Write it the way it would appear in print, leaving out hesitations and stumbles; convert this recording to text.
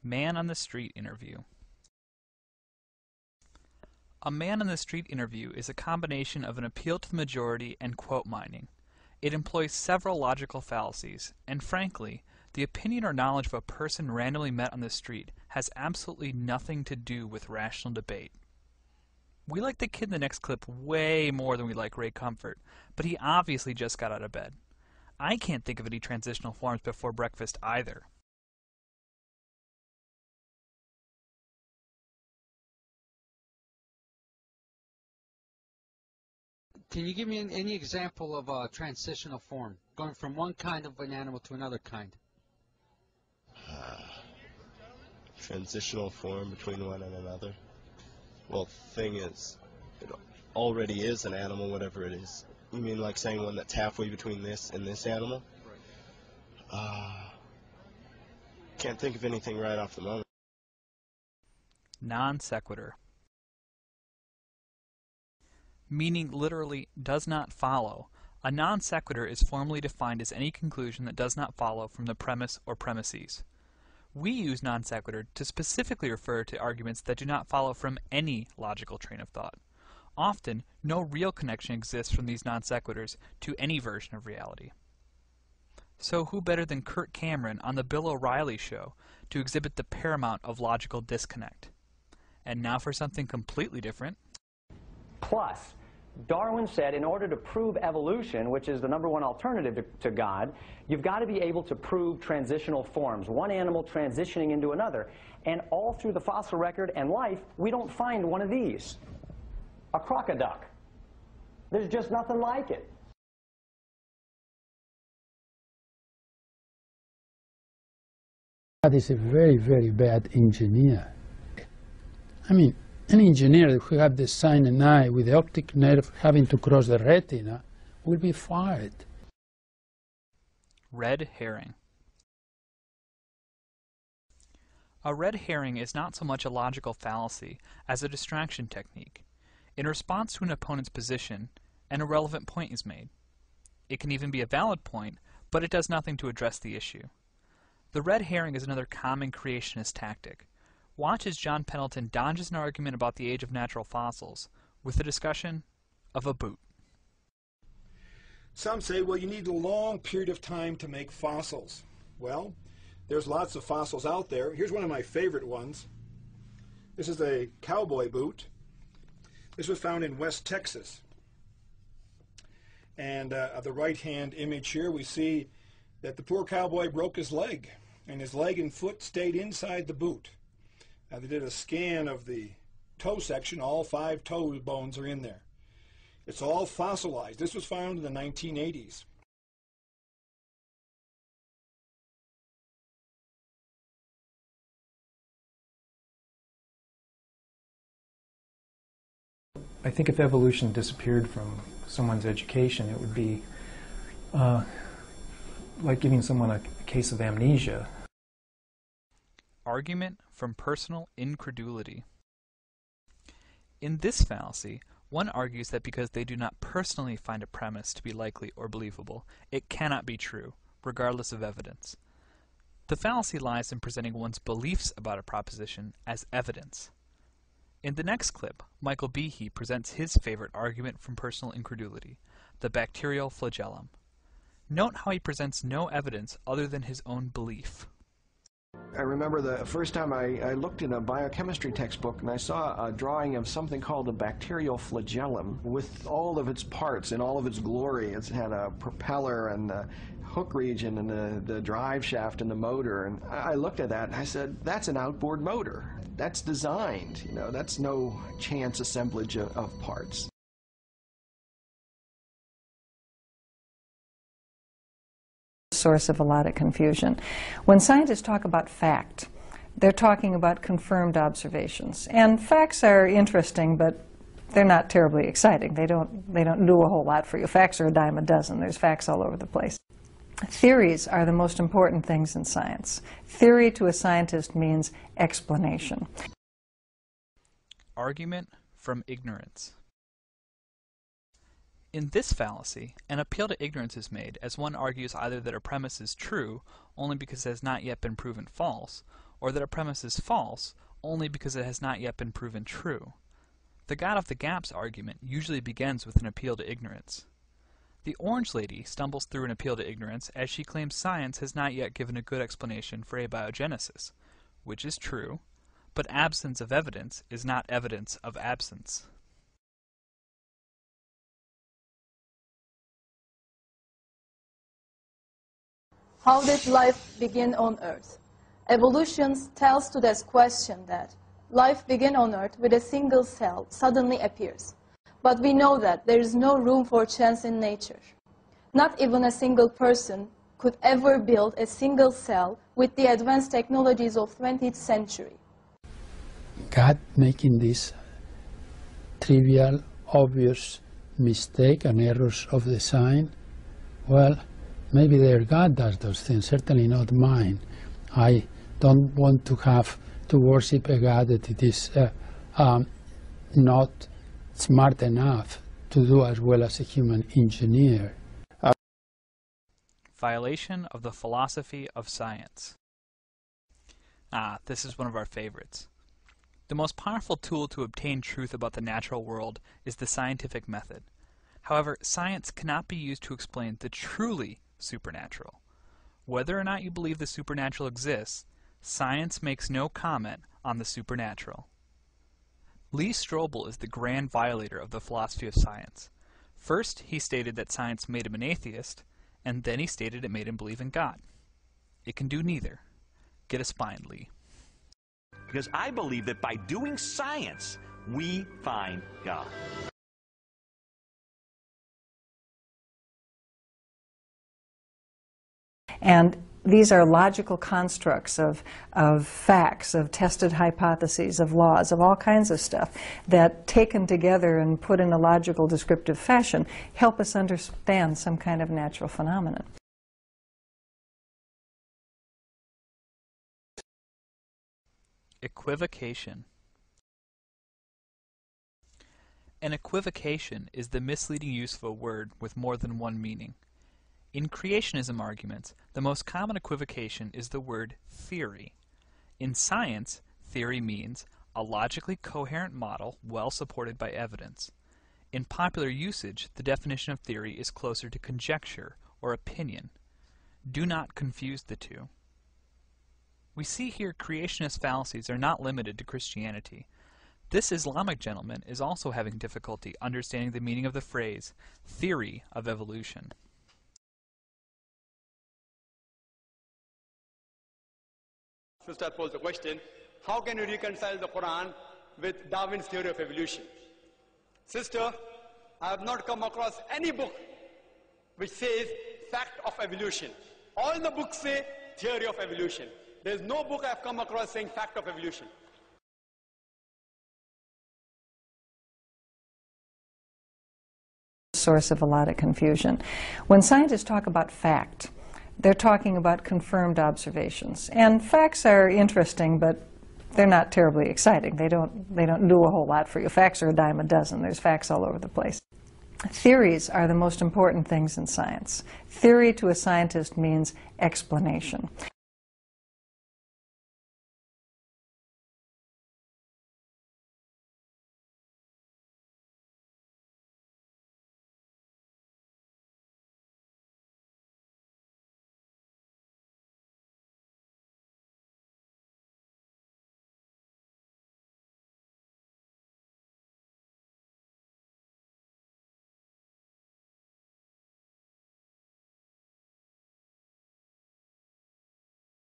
Man on the street interview. A man on the street interview is a combination of an appeal to the majority and quote mining. It employs several logical fallacies, and frankly, the opinion or knowledge of a person randomly met on the street has absolutely nothing to do with rational debate. We like the kid in the next clip way more than we like Ray Comfort, but he obviously just got out of bed. I can't think of any transitional forms before breakfast either. Can you give me any example of a transitional form, going from one kind of an animal to another kind? Transitional form between one and another. Well, thing is, it already is an animal, whatever it is. You mean like saying one that's halfway between this and this animal? Right. Can't think of anything right off the moment. Non sequitur. Meaning literally does not follow. A non sequitur is formally defined as any conclusion that does not follow from the premise or premises. We use non sequitur to specifically refer to arguments that do not follow from any logical train of thought. Often, no real connection exists from these non sequiturs to any version of reality. So who better than Kirk Cameron on the Bill O'Reilly Show to exhibit the paramount of logical disconnect? And now for something completely different. Plus, Darwin said in order to prove evolution, which is the #1 alternative to God, you've got to be able to prove transitional forms, one animal transitioning into another. And all through the fossil record and life, we don't find one of these. A crocoduck. There's just nothing like it. God is a very, very bad engineer. I mean, an engineer who have designed an eye with the optic nerve having to cross the retina will be fired. Red herring. A red herring is not so much a logical fallacy as a distraction technique. In response to an opponent's position, an irrelevant point is made. It can even be a valid point, but it does nothing to address the issue. The red herring is another common creationist tactic. Watch as John Pendleton dodges an argument about the age of natural fossils with the discussion of a boot. Some say, well, you need a long period of time to make fossils. Well, there's lots of fossils out there. Here's one of my favorite ones. This is a cowboy boot. This was found in West Texas. And the right-hand image here, we see that the poor cowboy broke his leg, and his leg and foot stayed inside the boot. Now, they did a scan of the toe section. All 5 toe bones are in there. It's all fossilized. This was found in the 1980s. I think if evolution disappeared from someone's education, it would be like giving someone a case of amnesia. Argument from personal incredulity. In this fallacy, one argues that because they do not personally find a premise to be likely or believable, it cannot be true, regardless of evidence. The fallacy lies in presenting one's beliefs about a proposition as evidence. In the next clip, Michael Behe presents his favorite argument from personal incredulity, the bacterial flagellum. Note how he presents no evidence other than his own belief. I remember the first time I looked in a biochemistry textbook and I saw a drawing of something called a bacterial flagellum with all of its parts in all of its glory. It had a propeller and the hook region and the drive shaft and the motor. And I looked at that and I said, that's an outboard motor. That's designed. You know, that's no chance assemblage of parts. Source of a lot of confusion. When scientists talk about fact, they're talking about confirmed observations. And facts are interesting, but they're not terribly exciting. They don't do a whole lot for you. Facts are a dime a dozen. There's facts all over the place. Theories are the most important things in science. Theory to a scientist means explanation. Argument from ignorance. In this fallacy, an appeal to ignorance is made as one argues either that a premise is true only because it has not yet been proven false, or that a premise is false only because it has not yet been proven true. The God of the Gaps argument usually begins with an appeal to ignorance. The Orange Lady stumbles through an appeal to ignorance as she claims science has not yet given a good explanation for abiogenesis, which is true, but absence of evidence is not evidence of absence. How did life begin on Earth? Evolution tells to this question that life began on Earth with a single cell suddenly appears. But we know that there is no room for chance in nature. Not even a single person could ever build a single cell with the advanced technologies of 20th century. God making this trivial, obvious mistake and errors of design, well, maybe their God does those things, certainly not mine. I don't want to have to worship a God that it is not smart enough to do as well as a human engineer. Violation of the philosophy of science. This is one of our favorites. The most powerful tool to obtain truth about the natural world is the scientific method. However, science cannot be used to explain the truly supernatural. Whether or not you believe the supernatural exists, science makes no comment on the supernatural. Lee Strobel is the grand violator of the philosophy of science. First, he stated that science made him an atheist, and then he stated it made him believe in God. It can do neither. Get a spine, Lee. Because I believe that by doing science, we find God. And these are logical constructs of facts, of tested hypotheses, of laws, of all kinds of stuff that, taken together and put in a logical descriptive fashion, help us understand some kind of natural phenomenon. Equivocation. An equivocation is the misleading use of a word with more than one meaning. In creationism arguments, the most common equivocation is the word theory. In science, theory means a logically coherent model well supported by evidence. In popular usage, the definition of theory is closer to conjecture or opinion. Do not confuse the two. We see here creationist fallacies are not limited to Christianity. This Islamic gentleman is also having difficulty understanding the meaning of the phrase, theory of evolution. Sister posed the question, how can you reconcile the Quran with Darwin's theory of evolution? Sister, I have not come across any book which says fact of evolution. All the books say theory of evolution. There is no book I have come across saying fact of evolution. Source of a lot of confusion. When scientists talk about fact, they're talking about confirmed observations. And facts are interesting, but they're not terribly exciting. They don't do a whole lot for you. Facts are a dime a dozen. There's facts all over the place. Theories are the most important things in science. Theory to a scientist means explanation.